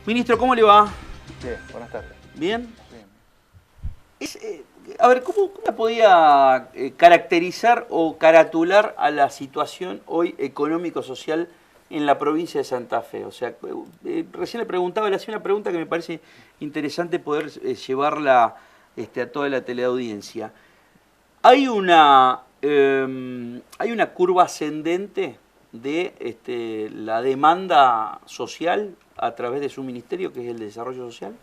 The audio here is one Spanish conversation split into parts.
Ministro, ¿cómo le va? Bien, buenas tardes. ¿Bien? Bien. A ver, ¿cómo podía caracterizar o caratular a la situación hoy económico-social en la provincia de Santa Fe? O sea, recién le preguntaba, le hacía una pregunta que me parece interesante poder llevarla a toda la teleaudiencia. Hay una curva ascendente de la demanda social a través de su ministerio, que es el de Desarrollo Social.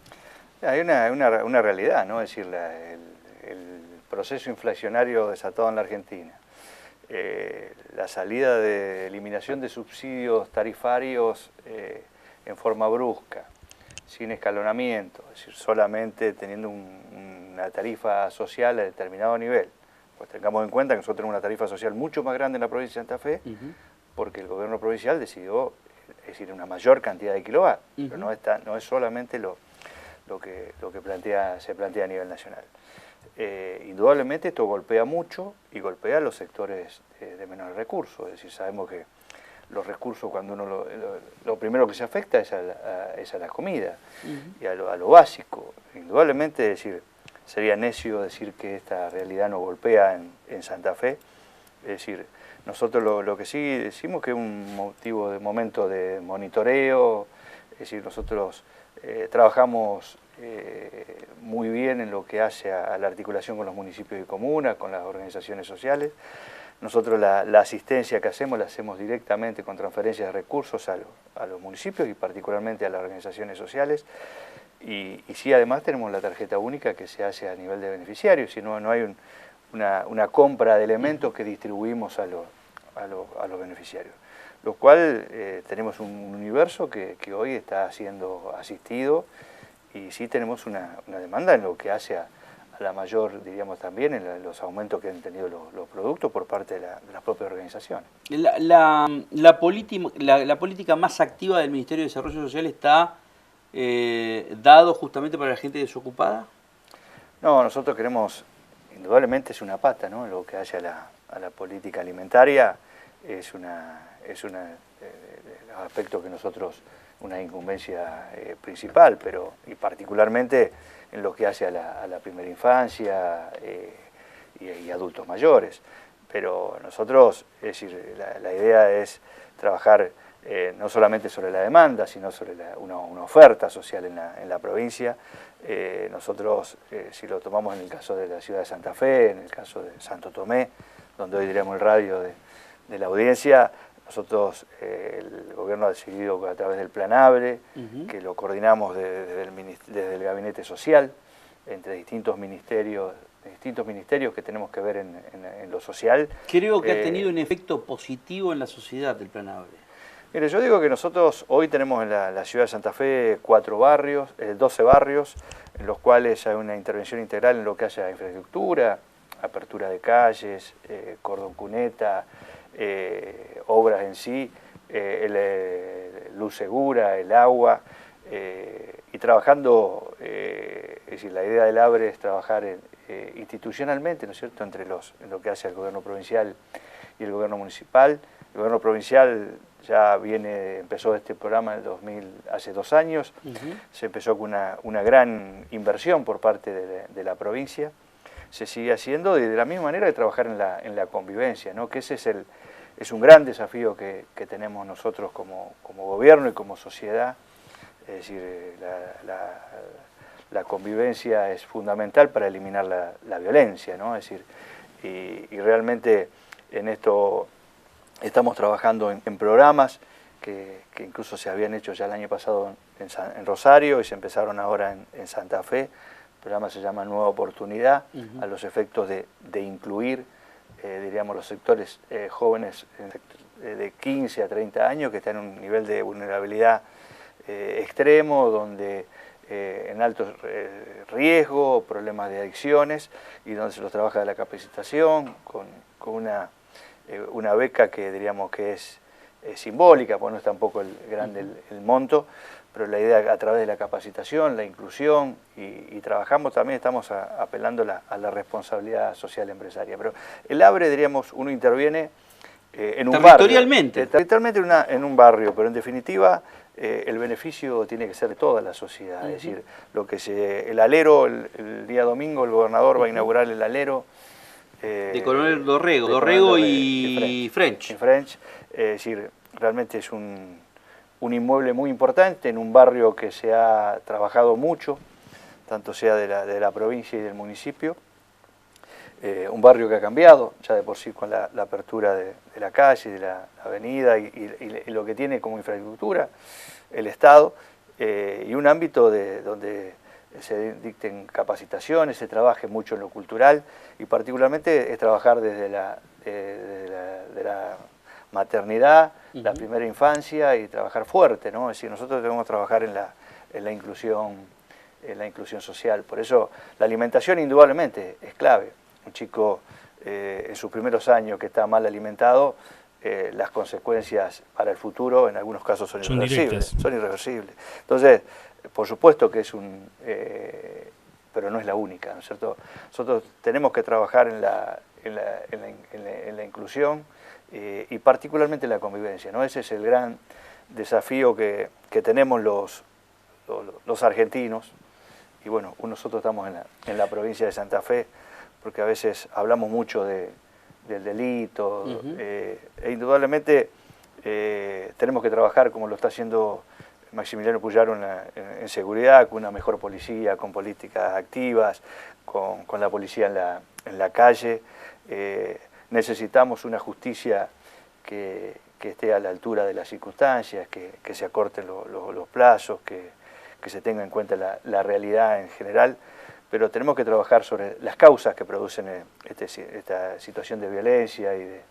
Hay una realidad, ¿no? Es decir, el proceso inflacionario desatado en la Argentina, la salida de eliminación de subsidios tarifarios en forma brusca, sin escalonamiento, es decir, solamente teniendo una tarifa social a determinado nivel. Pues tengamos en cuenta que nosotros tenemos una tarifa social mucho más grande en la provincia de Santa Fe, porque el gobierno provincial decidió, es decir, una mayor cantidad de kilovatios, pero no es solamente lo que se plantea a nivel nacional. Indudablemente esto golpea mucho y golpea a los sectores de menores recursos, es decir, sabemos que los recursos cuando uno lo primero que se afecta es a la comida y a lo básico. Indudablemente, es decir, sería necio decir que esta realidad nos golpea en Santa Fe, es decir, nosotros lo que sí decimos que es un momento de monitoreo, es decir, nosotros trabajamos muy bien en lo que hace a la articulación con los municipios y comunas, con las organizaciones sociales. Nosotros la asistencia que hacemos la hacemos directamente con transferencias de recursos a los municipios y particularmente a las organizaciones sociales. Y sí, además tenemos la tarjeta única que se hace a nivel de beneficiarios, si no hay una compra de elementos que distribuimos a los beneficiarios. Lo cual tenemos un universo que hoy está siendo asistido y sí tenemos una demanda en lo que hace a la mayor, diríamos también, en los aumentos que han tenido los productos por parte de las propias organizaciones. La política más activa del Ministerio de Desarrollo Social está dado justamente para la gente desocupada. No, nosotros queremos, indudablemente es una pata, ¿no? Lo que hace a la política alimentaria es un aspecto que nosotros, una incumbencia principal, y particularmente en lo que hace a la primera infancia y adultos mayores. Pero nosotros, es decir, la idea es trabajar no solamente sobre la demanda, sino sobre una oferta social en la provincia. Nosotros, si lo tomamos en el caso de la ciudad de Santa Fe, en el caso de Santo Tomé, donde hoy diremos el radio de la audiencia, nosotros, el gobierno ha decidido a través del Plan ABRE, que lo coordinamos desde el Gabinete Social, entre distintos ministerios que tenemos que ver en lo social. Creo que ha tenido un efecto positivo en la sociedad el Plan ABRE. Mire, yo digo que nosotros hoy tenemos en la ciudad de Santa Fe 12 barrios, en los cuales hay una intervención integral en lo que hace a infraestructura, apertura de calles, cordón cuneta, obras en sí, luz segura, el agua, y trabajando, es decir, la idea del ABRE es trabajar institucionalmente, ¿no es cierto?, en lo que hace el gobierno provincial y el gobierno municipal. El gobierno provincial ya empezó este programa hace 2 años, se empezó con una gran inversión por parte de la provincia, se sigue haciendo de la misma manera de trabajar en la convivencia, ¿no? Que ese es un gran desafío que tenemos nosotros como gobierno y como sociedad. Es decir, la convivencia es fundamental para eliminar la violencia, ¿no? Es decir, y realmente en esto estamos trabajando en programas que incluso se habían hecho ya el año pasado en Rosario y se empezaron ahora en Santa Fe. El programa se llama Nueva Oportunidad, a los efectos de incluir, diríamos, los sectores jóvenes de 15 a 30 años que están en un nivel de vulnerabilidad extremo, donde en alto riesgo, problemas de adicciones, y donde se los trabaja de la capacitación con una beca que diríamos que es simbólica, pues no es tampoco grande el monto, pero la idea a través de la capacitación, la inclusión, y trabajamos también, estamos apelando a la responsabilidad social empresaria. Pero el ABRE, diríamos, uno interviene en un territorialmente. Territorialmente en un barrio, pero en definitiva el beneficio tiene que ser de toda la sociedad. Es decir, el alero, el día domingo el gobernador va a inaugurar el alero. De Coronel Dorrego y French. Es decir, realmente es un inmueble muy importante en un barrio que se ha trabajado mucho, tanto sea de la provincia y del municipio. Un barrio que ha cambiado ya de por sí con la apertura de la calle, de la avenida y lo que tiene como infraestructura el Estado, y un ámbito donde se dicten capacitaciones, se trabaje mucho en lo cultural y particularmente es trabajar desde la maternidad, la primera infancia y trabajar fuerte, ¿no? Es decir, nosotros debemos trabajar en la inclusión social. Por eso la alimentación indudablemente es clave. Un chico en sus primeros años que está mal alimentado, las consecuencias para el futuro en algunos casos son irreversibles. Son irreversibles. Entonces, por supuesto que es pero no es la única, ¿no es cierto? Nosotros tenemos que trabajar en la inclusión y particularmente en la convivencia, ¿no? Ese es el gran desafío que tenemos los argentinos. Y bueno, nosotros estamos en la provincia de Santa Fe, porque a veces hablamos mucho del delito, e indudablemente tenemos que trabajar como lo está haciendo Maximiliano Puyaro en seguridad, con una mejor policía, con políticas activas, con la policía en la calle. Necesitamos una justicia que esté a la altura de las circunstancias, que se acorten los plazos, que se tenga en cuenta la realidad en general, pero tenemos que trabajar sobre las causas que producen esta situación de violencia y de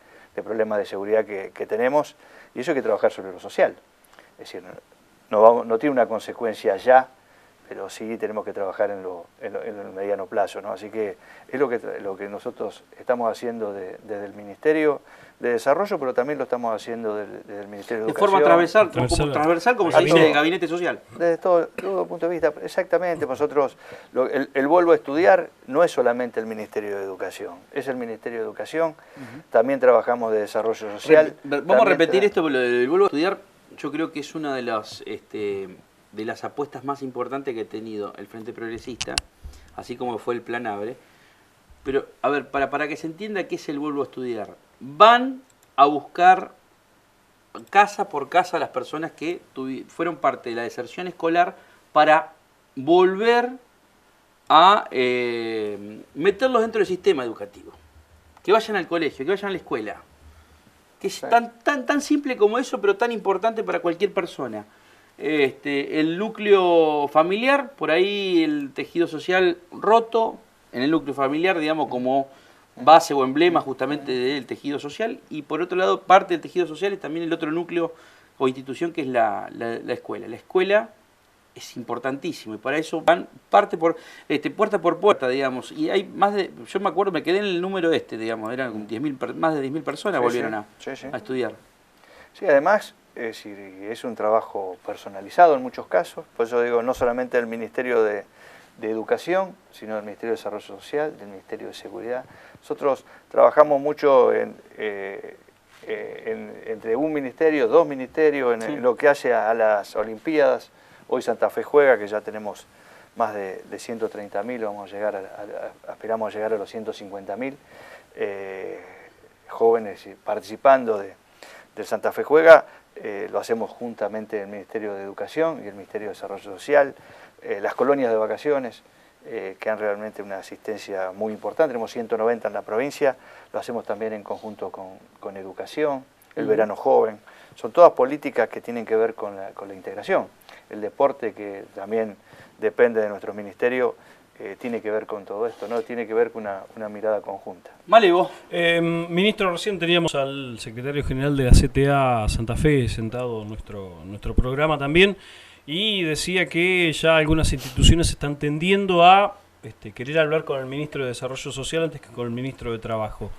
problemas de seguridad que tenemos, y eso hay que trabajar sobre lo social. Es decir, no tiene una consecuencia ya, pero sí tenemos que trabajar en el mediano plazo, ¿no? Así que es lo que nosotros estamos haciendo desde el Ministerio de Desarrollo, pero también lo estamos haciendo desde el Ministerio de Educación. De forma transversal, como se dice, el Gabinete Social. Desde todo punto de vista, exactamente. Nosotros, el Vuelvo a Estudiar no es solamente el Ministerio de Educación, es el Ministerio de Educación, también trabajamos de Desarrollo Social. Vamos a repetir esto, pero el Vuelvo a Estudiar yo creo que es una de las apuestas más importantes que ha tenido el Frente Progresista, así como fue el Plan Abre. Pero, a ver, para que se entienda qué es el Vuelvo a Estudiar, van a buscar casa por casa a las personas que fueron parte de la deserción escolar para volver a meterlos dentro del sistema educativo. Que vayan al colegio, que vayan a la escuela. Que es tan simple como eso, pero tan importante para cualquier persona. El núcleo familiar, por ahí el tejido social roto, en el núcleo familiar, digamos, como base o emblema justamente del tejido social, y por otro lado, parte del tejido social es también el otro núcleo o institución que es la escuela. La escuela es importantísimo y para eso van puerta por puerta, digamos, y hay yo me acuerdo, me quedé en el número digamos, eran más de 10.000 personas volvieron a estudiar. Sí, además, es un trabajo personalizado en muchos casos, por eso digo, no solamente del Ministerio de Educación, sino del Ministerio de Desarrollo Social, del Ministerio de Seguridad. Nosotros trabajamos mucho entre un ministerio, dos ministerios, en lo que hace a las Olimpiadas. Hoy Santa Fe juega, que ya tenemos más de 130.000, aspiramos a llegar a los 150.000 jóvenes participando del Santa Fe juega. Lo hacemos juntamente el Ministerio de Educación y el Ministerio de Desarrollo Social. Las colonias de vacaciones, que han realmente una asistencia muy importante, tenemos 190 en la provincia, lo hacemos también en conjunto con Educación, el verano joven, son todas políticas que tienen que ver con la integración. El deporte, que también depende de nuestro ministerio, tiene que ver con todo esto, ¿no? Tiene que ver con una mirada conjunta. Malevo. Ministro, recién teníamos al secretario general de la CTA Santa Fe sentado en nuestro programa también, y decía que ya algunas instituciones están tendiendo a querer hablar con el ministro de Desarrollo Social antes que con el ministro de Trabajo.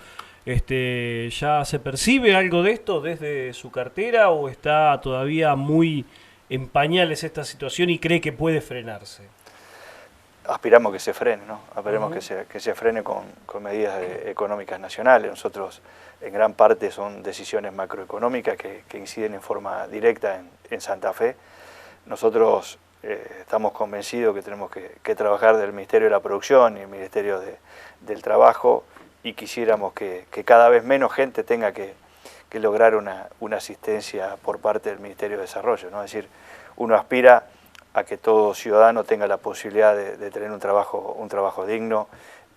¿Ya se percibe algo de esto desde su cartera o está todavía muy en pañales esta situación y cree que puede frenarse? Aspiramos que se frene, ¿no? Aspiramos que se frene con medidas económicas nacionales. Nosotros, en gran parte, son decisiones macroeconómicas que inciden en forma directa en Santa Fe. nosotros estamos convencidos que tenemos que trabajar del Ministerio de la Producción y el Ministerio del Trabajo, y quisiéramos que cada vez menos gente tenga que lograr una asistencia por parte del Ministerio de Desarrollo, ¿no? Es decir, uno aspira a que todo ciudadano tenga la posibilidad de tener un trabajo digno,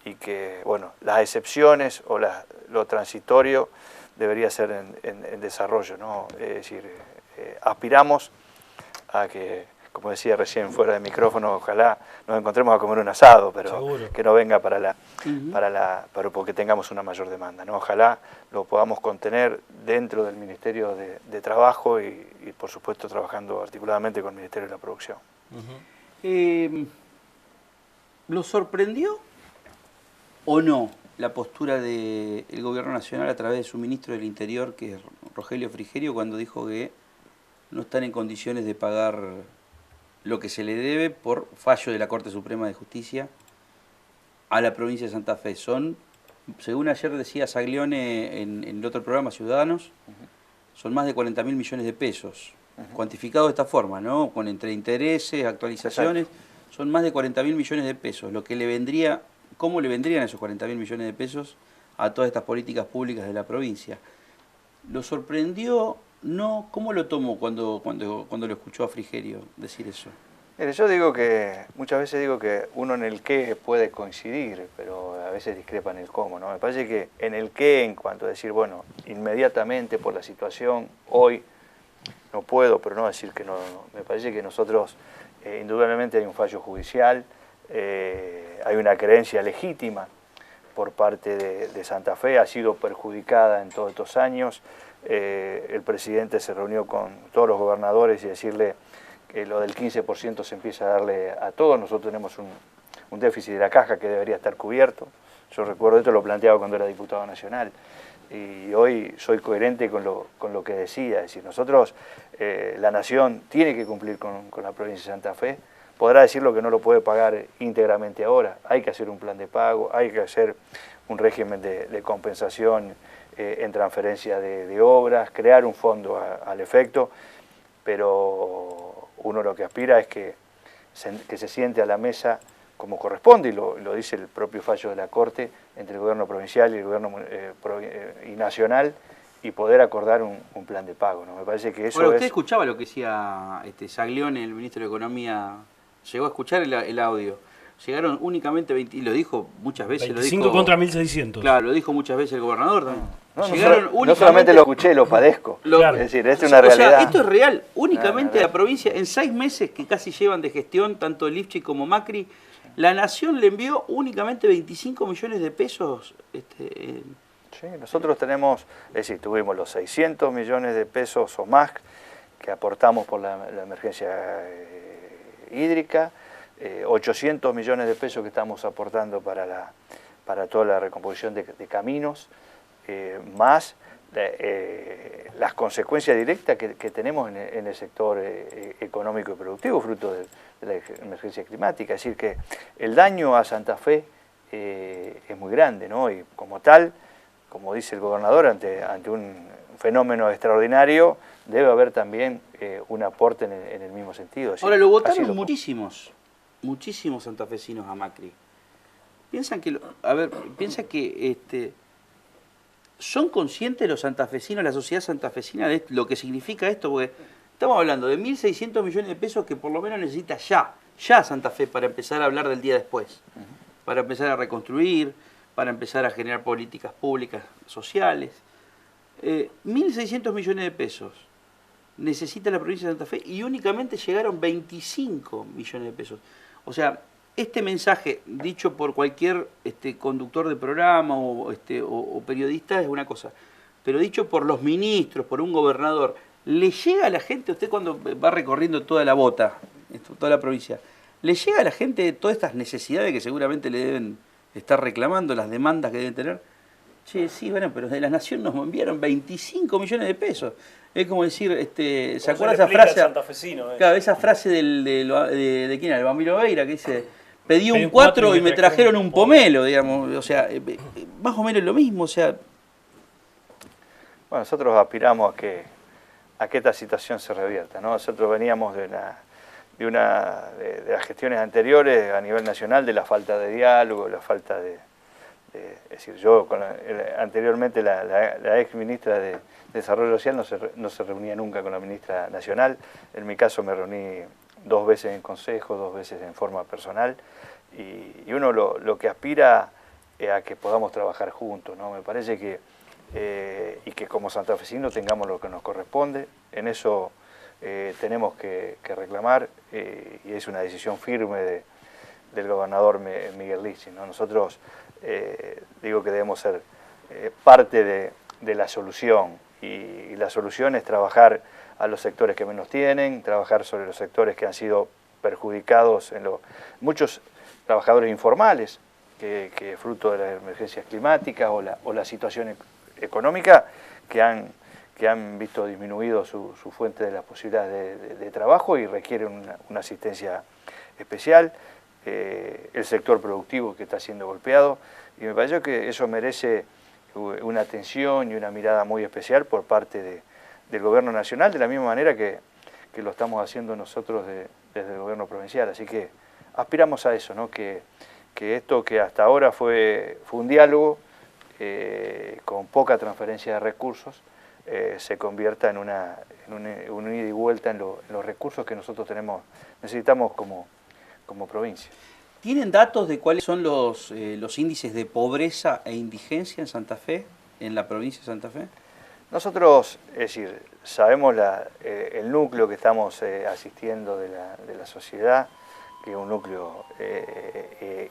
y que, bueno, las excepciones o lo transitorio debería ser en desarrollo, ¿no? Es decir, aspiramos a que, como decía recién fuera de micrófono, ojalá nos encontremos a comer un asado, pero seguro, que no venga porque tengamos una mayor demanda, ¿no? Ojalá lo podamos contener dentro del Ministerio de Trabajo y por supuesto trabajando articuladamente con el Ministerio de la Producción. ¿Lo sorprendió o no la postura del Gobierno Nacional a través de su ministro del Interior, que es Rogelio Frigerio, cuando dijo que no están en condiciones de pagar lo que se le debe por fallo de la Corte Suprema de Justicia a la provincia de Santa Fe? Son, según ayer decía Saglione en el otro programa, Ciudadanos, son más de 40.000 millones de pesos, cuantificados de esta forma, ¿no? Con entre intereses, actualizaciones, son más de 40.000 millones de pesos, lo que le vendría, ¿cómo le vendrían esos 40.000 millones de pesos a todas estas políticas públicas de la provincia? ¿Lo sorprendió? No, ¿cómo lo tomó cuando lo escuchó a Frigerio decir eso? Mire, muchas veces digo que uno en el qué puede coincidir, pero a veces discrepa en el cómo, ¿no? Me parece que en el qué, en cuanto a decir, bueno, inmediatamente por la situación, hoy no puedo, pero no decir que no. Me parece que nosotros, indudablemente hay un fallo judicial, hay una creencia legítima por parte de Santa Fe, ha sido perjudicada en todos estos años. El presidente se reunió con todos los gobernadores y decirle que lo del 15% se empieza a darle a todos. Nosotros tenemos un déficit de la caja que debería estar cubierto. Yo recuerdo esto, lo planteaba cuando era diputado nacional, y hoy soy coherente con lo que decía. Es decir, nosotros, la Nación tiene que cumplir con la provincia de Santa Fe. Podrá decir lo que no lo puede pagar íntegramente ahora. Hay que hacer un plan de pago, hay que hacer un régimen de compensación en transferencia de obras, crear un fondo al efecto, pero uno lo que aspira es que se siente a la mesa como corresponde, y lo dice el propio fallo de la Corte, entre el gobierno provincial y el gobierno nacional, y poder acordar un plan de pago, ¿no? Me parece que eso. Bueno, usted escuchaba lo que decía Saglione, el ministro de Economía, llegó a escuchar el audio. Llegaron únicamente 20, y lo dijo muchas veces. 25 lo dijo, contra 1.600. Claro, lo dijo muchas veces el gobernador también. No solamente lo escuché, lo padezco. Claro. Es decir, es una realidad. O sea, esto es real. Únicamente la provincia, en 6 meses que casi llevan de gestión, tanto Lifchit como Macri, la Nación le envió únicamente 25 millones de pesos. Sí, nosotros tenemos, es decir, tuvimos los 600 millones de pesos o más que aportamos por la emergencia hídrica, 800 millones de pesos que estamos aportando para toda la recomposición de caminos, más las consecuencias directas que tenemos en el sector económico y productivo, fruto de la emergencia climática. Es decir, que el daño a Santa Fe es muy grande, ¿no? Y como tal, como dice el gobernador, ante un fenómeno extraordinario, debe haber también un aporte en el mismo sentido. Ahora, lo votaron muchísimos santafesinos a Macri. Piensan que, ¿son conscientes los santafesinos, la sociedad santafesina, de lo que significa esto? Porque estamos hablando de 1.600 millones de pesos que por lo menos necesita ya Santa Fe para empezar a hablar del día después, para empezar a reconstruir, para empezar a generar políticas públicas sociales. 1.600 millones de pesos necesita la provincia de Santa Fe y únicamente llegaron 25 millones de pesos. O sea, este mensaje dicho por cualquier conductor de programa o periodista es una cosa, pero dicho por los ministros, por un gobernador, ¿le llega a la gente, usted cuando va recorriendo toda la bota, toda la provincia, le llega a la gente todas estas necesidades que seguramente le deben estar reclamando, las demandas que deben tener? Che, sí, bueno, pero de la Nación nos enviaron 25 millones de pesos. Es como decir, ¿se acuerda esa frase? Claro, esa frase de quién era, el Bambino Veira, que dice, pedí un 4 y me trajeron un pomelo, digamos. O sea, más o menos lo mismo, o sea. Bueno, nosotros aspiramos a que esta situación se revierta, ¿no? Nosotros veníamos de de las gestiones anteriores a nivel nacional, de la falta de diálogo, la falta es decir, yo anteriormente la ex ministra de Desarrollo Social no se reunía nunca con la ministra nacional. En mi caso me reuní 2 veces en consejo, 2 veces en forma personal, y uno lo que aspira es a que podamos trabajar juntos, ¿no? Me parece que y que como santafesinos tengamos lo que nos corresponde. En eso tenemos que reclamar, y es una decisión firme del gobernador Miguel Lichi, ¿no? Nosotros digo que debemos ser parte de la solución, y la solución es trabajar a los sectores que menos tienen, trabajar sobre los sectores que han sido perjudicados, muchos trabajadores informales, que fruto de las emergencias climáticas o la situación económica, que han visto disminuido su fuente de las posibilidades de trabajo y requieren una asistencia especial. El sector productivo que está siendo golpeado, y me parece que eso merece una atención y una mirada muy especial por parte del gobierno nacional, de la misma manera que lo estamos haciendo nosotros desde el gobierno provincial. Así que aspiramos a eso, ¿no? Que esto que hasta ahora fue un diálogo con poca transferencia de recursos, se convierta en un ida y vuelta en los recursos que nosotros necesitamos como provincia. ¿Tienen datos de cuáles son los índices de pobreza e indigencia en Santa Fe, en la provincia de Santa Fe? Nosotros, es decir, sabemos el núcleo que estamos asistiendo de la sociedad, que es un núcleo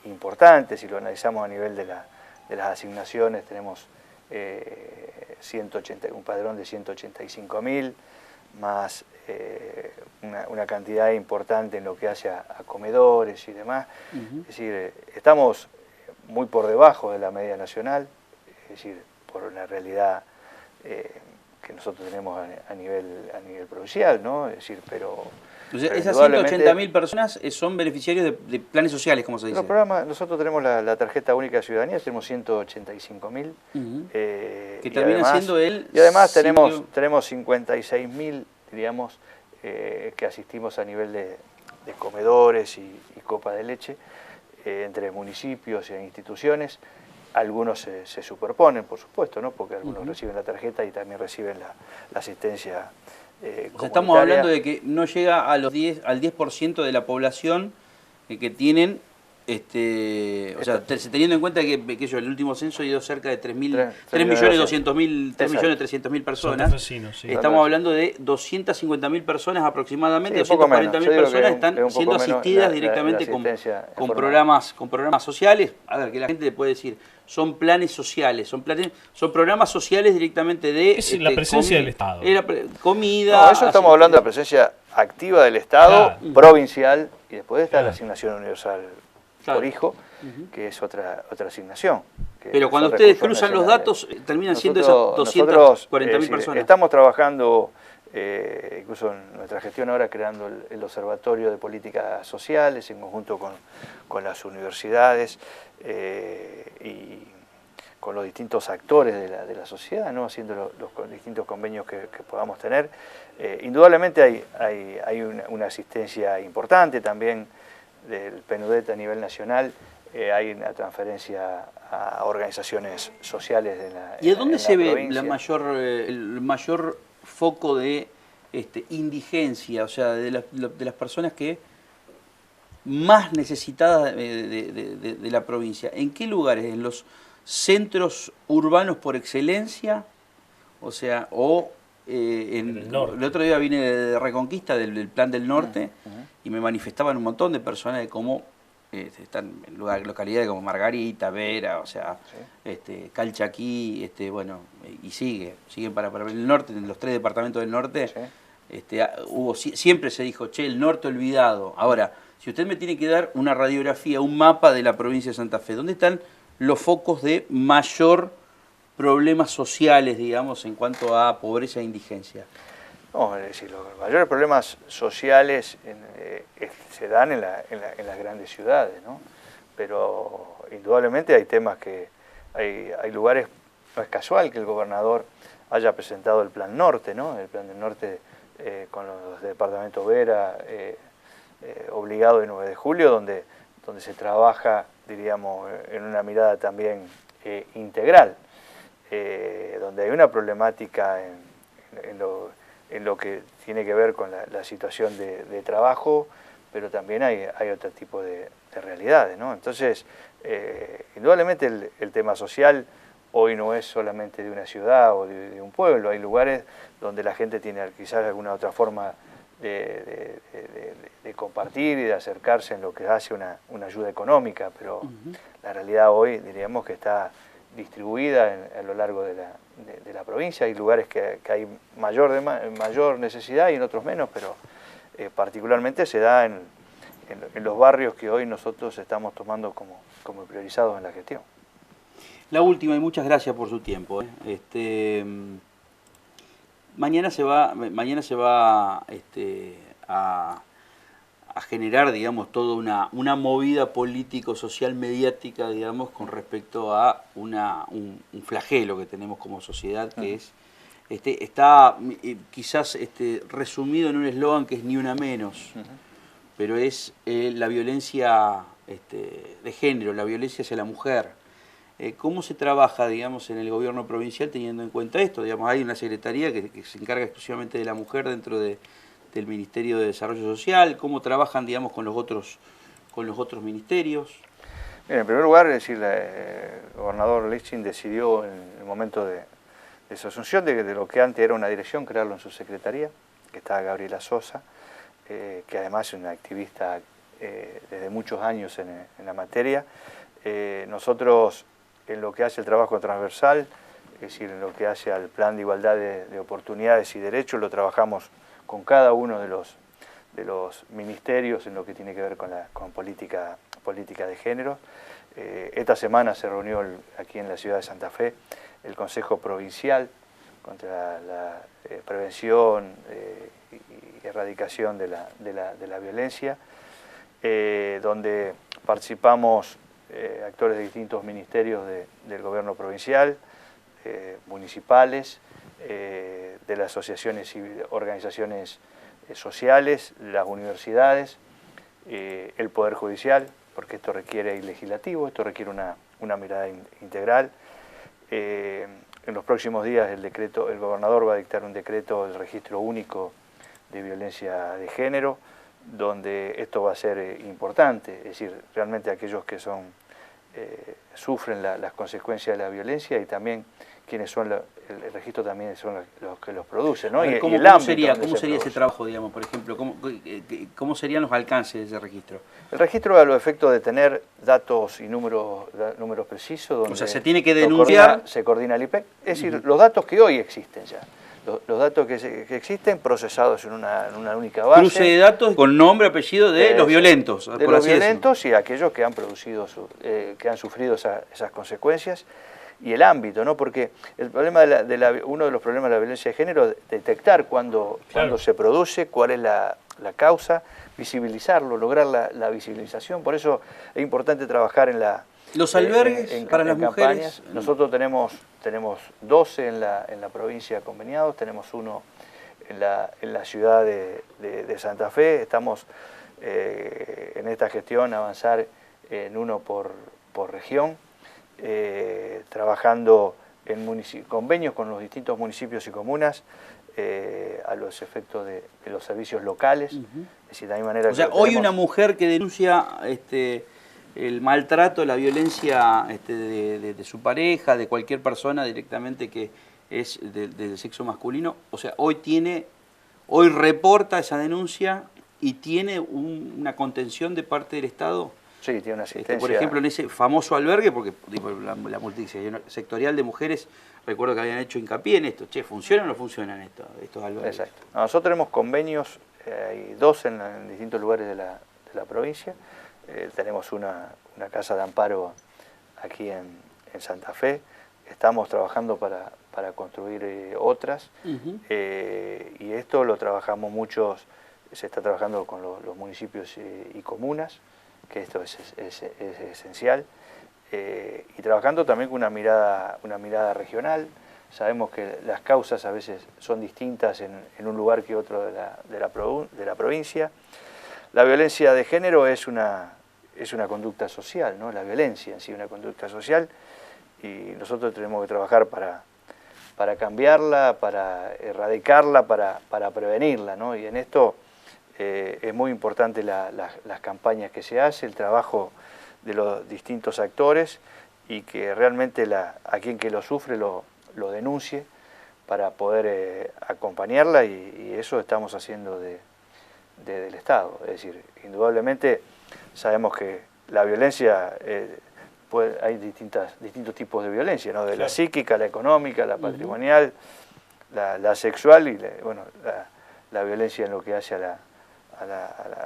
importante. Si lo analizamos a nivel de las asignaciones, tenemos un padrón de 185.000, más una cantidad importante en lo que hace a comedores y demás. Es decir, estamos muy por debajo de la media nacional, es decir, por una realidad que nosotros tenemos a nivel provincial, ¿no? Es decir, pero esas 180.000 personas son beneficiarios de planes sociales, como se dice. Nosotros tenemos la tarjeta única de ciudadanía, tenemos 185.000. Que termina siendo él. Y además tenemos 56.000, diríamos, que asistimos a nivel de comedores y copa de leche, entre municipios e instituciones. Algunos se superponen, por supuesto, ¿no? Porque algunos reciben la tarjeta y también reciben la asistencia comunitaria. Estamos hablando de que no llega al 10% de la población que tienen, o sea, teniendo en cuenta que el último censo dio cerca de 3.200.000 personas. Sí. Estamos hablando de 250.000 personas aproximadamente, 240.000 personas están siendo asistidas directamente con programas sociales. A ver, que la gente puede decir, son planes sociales, son programas sociales directamente de... Es la presencia del Estado. Comida... No, eso estamos hablando de la presencia activa del Estado, provincial, y después está la asignación universal por hijo, que es otra asignación. Pero cuando ustedes cruzan los datos, terminan siendo esas 240.000 personas. Estamos trabajando, incluso en nuestra gestión ahora, creando el Observatorio de Políticas Sociales en conjunto con las universidades y con los distintos actores de la sociedad, ¿no? Haciendo los distintos convenios que podamos tener. Indudablemente hay una asistencia importante también del PNUDET a nivel nacional. Hay una transferencia a organizaciones sociales de la ¿Y a dónde se ve el mayor foco de indigencia, o sea, de las personas que más necesitadas de la provincia? ¿En qué lugares? ¿En los centros urbanos por excelencia? O sea, el otro día vine de Reconquista, del Plan del Norte, y me manifestaban un montón de personas de cómo están en localidades como Margarita, Vera, o sea, Calchaquí, bueno, y siguen para el norte, en los 3 departamentos del norte. Siempre se dijo, el norte olvidado. Ahora, si usted me tiene que dar una radiografía, un mapa de la provincia de Santa Fe, ¿dónde están los focos de mayor problemas sociales, digamos, en cuanto a pobreza e indigencia? No, es decir, los mayores problemas sociales se dan en las grandes ciudades, ¿no? Pero indudablemente hay temas hay lugares, no es casual que el gobernador haya presentado el Plan Norte, ¿no? El Plan del Norte con los departamentos Vera, Obligado y 9 de julio, donde se trabaja, diríamos, en una mirada también integral, donde hay una problemática en lo que tiene que ver con la situación de trabajo, pero también hay otro tipo de realidades, ¿no? Entonces, indudablemente el tema social hoy no es solamente de una ciudad o de un pueblo, hay lugares donde la gente tiene quizás alguna otra forma de compartir y de acercarse en lo que hace una ayuda económica, pero la realidad hoy diríamos que está distribuida a lo largo de la provincia. Hay lugares que hay mayor necesidad y en otros menos, pero particularmente se da en los barrios que hoy nosotros estamos tomando como priorizados en la gestión. La última, y muchas gracias por su tiempo. Mañana se va a generar, digamos, toda una movida político-social mediática, digamos, con respecto a un flagelo que tenemos como sociedad, que es está quizás resumido en un eslogan que es ni una menos, pero es la violencia de género, la violencia hacia la mujer. ¿Cómo se trabaja, digamos, en el gobierno provincial teniendo en cuenta esto? Digamos, hay una secretaría que se encarga exclusivamente de la mujer dentro del Ministerio de Desarrollo Social. ¿Cómo trabajan, digamos, con los otros ministerios? Bien, en primer lugar, es decir, el gobernador Lichín decidió en el momento de su asunción de lo que antes era una dirección, crearlo en su secretaría, que está Gabriela Sosa, que además es una activista desde muchos años en la materia. Nosotros, en lo que hace el trabajo transversal, es decir, en lo que hace al plan de igualdad de oportunidades y derechos, lo trabajamos con cada uno de los ministerios en lo que tiene que ver con política de género. Esta semana se reunió aquí en la ciudad de Santa Fe el Consejo Provincial contra la prevención y erradicación de la violencia, donde participamos actores de distintos ministerios del gobierno provincial, municipales, de las asociaciones y organizaciones sociales, las universidades, el Poder Judicial, porque esto requiere legislativo, esto requiere una mirada integral. En los próximos días el gobernador va a dictar un decreto del registro único de violencia de género, donde esto va a ser importante, es decir, realmente aquellos que sufren las consecuencias de la violencia y también quienes son, el registro también son los que los producen, ¿no? ¿Cómo sería ese trabajo, digamos, por ejemplo? ¿Cómo serían los alcances de ese registro? El registro a los efectos de tener datos y números precisos. Donde o sea, se tiene que denunciar. Se coordina el IPEC, es decir, los datos que hoy existen ya. Los datos que existen procesados en una única base. Cruce de datos con nombre, apellido de los violentos. De los violentos y aquellos que han que han sufrido esas consecuencias. Y el ámbito, ¿no? Porque el problema uno de los problemas de la violencia de género es detectar cuándo se produce, cuál es la causa, visibilizarlo, lograr la visibilización. Por eso es importante trabajar en los albergues para las mujeres. Nosotros tenemos 12 en la provincia conveniados, tenemos uno en la ciudad de Santa Fe. Estamos en esta gestión avanzar en uno por región, trabajando en convenios con los distintos municipios y comunas a los efectos de los servicios locales. Es decir, de la misma manera hoy una mujer que denuncia el maltrato, la violencia de su pareja, de cualquier persona directamente que es del sexo masculino, o sea, hoy reporta esa denuncia y tiene una contención de parte del Estado. Sí, tiene una asistencia. Por ejemplo, en ese famoso albergue, porque la multisectorial de mujeres, recuerdo que habían hecho hincapié en esto. Che, ¿funcionan o no funcionan estos albergues? Exacto. Nosotros tenemos convenios, hay 2 en distintos lugares de la provincia. Tenemos una casa de amparo aquí en Santa Fe. Estamos trabajando para construir otras. Y esto lo trabajamos se está trabajando con los municipios y comunas, que esto es esencial, y trabajando también con una mirada regional. Sabemos que las causas a veces son distintas en un lugar que otro de la provincia. la violencia de género es una conducta social, ¿no? La violencia en sí es una conducta social y nosotros tenemos que trabajar para cambiarla, para erradicarla, para prevenirla, ¿no? Y en esto es muy importante las campañas que se hacen, el trabajo de los distintos actores y que realmente a quien que lo sufre lo denuncie para poder acompañarla y eso estamos haciendo desde el Estado. Es decir, indudablemente sabemos que la violencia, hay distintos tipos de violencia, ¿no? De la psíquica, la económica, la patrimonial, la sexual y la violencia en lo que hace a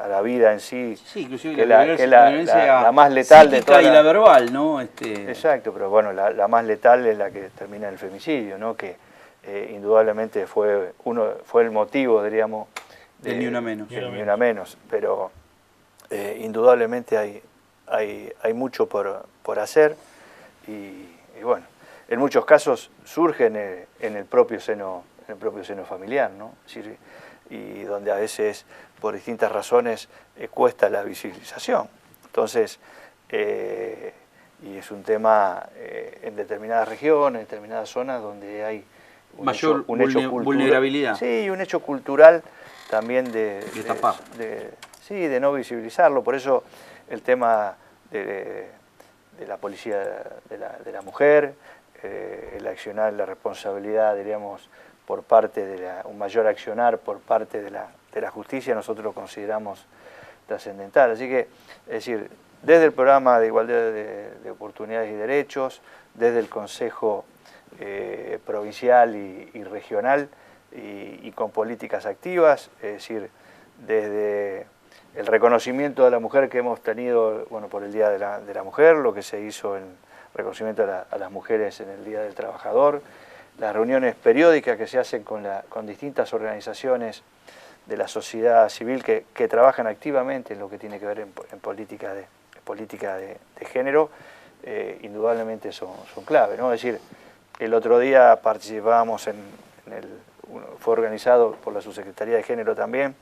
la vida en sí, sí, inclusive que la violencia la más letal de todas. Y la verbal, ¿no? Exacto, pero bueno, la más letal es la que termina en el femicidio, ¿no? Que indudablemente fue el motivo, diríamos, del Ni Una Menos. Ni Una Menos, pero indudablemente hay mucho por hacer y bueno, en muchos casos surge en el propio seno familiar, ¿no? Es decir, y donde a veces por distintas razones cuesta la visibilización. Entonces, y es un tema en determinadas regiones, en determinadas zonas donde hay mayor vulnerabilidad. Sí, un hecho cultural también de tapar. De no visibilizarlo. Por eso el tema de la policía de la mujer, el accionar, la responsabilidad, diríamos, por parte un mayor accionar por parte de la justicia, nosotros lo consideramos trascendental. Así que, es decir, desde el programa de igualdad de oportunidades y derechos, desde el Consejo provincial y regional y con políticas activas, es decir, desde el reconocimiento de la mujer que hemos tenido, bueno, por el Día de la Mujer, lo que se hizo en reconocimiento a las mujeres en el Día del Trabajador, las reuniones periódicas que se hacen con distintas organizaciones de la sociedad civil que trabajan activamente en lo que tiene que ver en política de género, indudablemente son clave, ¿no? Es decir, el otro día participábamos fue organizado por la Subsecretaría de Género también,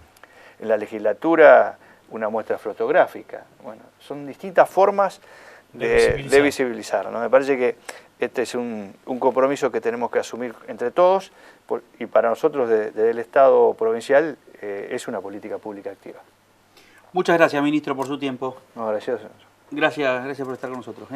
en la legislatura, una muestra fotográfica. Bueno, son distintas formas de visibilizar, ¿no? Me parece que este es un compromiso que tenemos que asumir entre todos y para nosotros desde el Estado provincial es una política pública activa. Muchas gracias, ministro, por su tiempo. No, gracias. Gracias por estar con nosotros.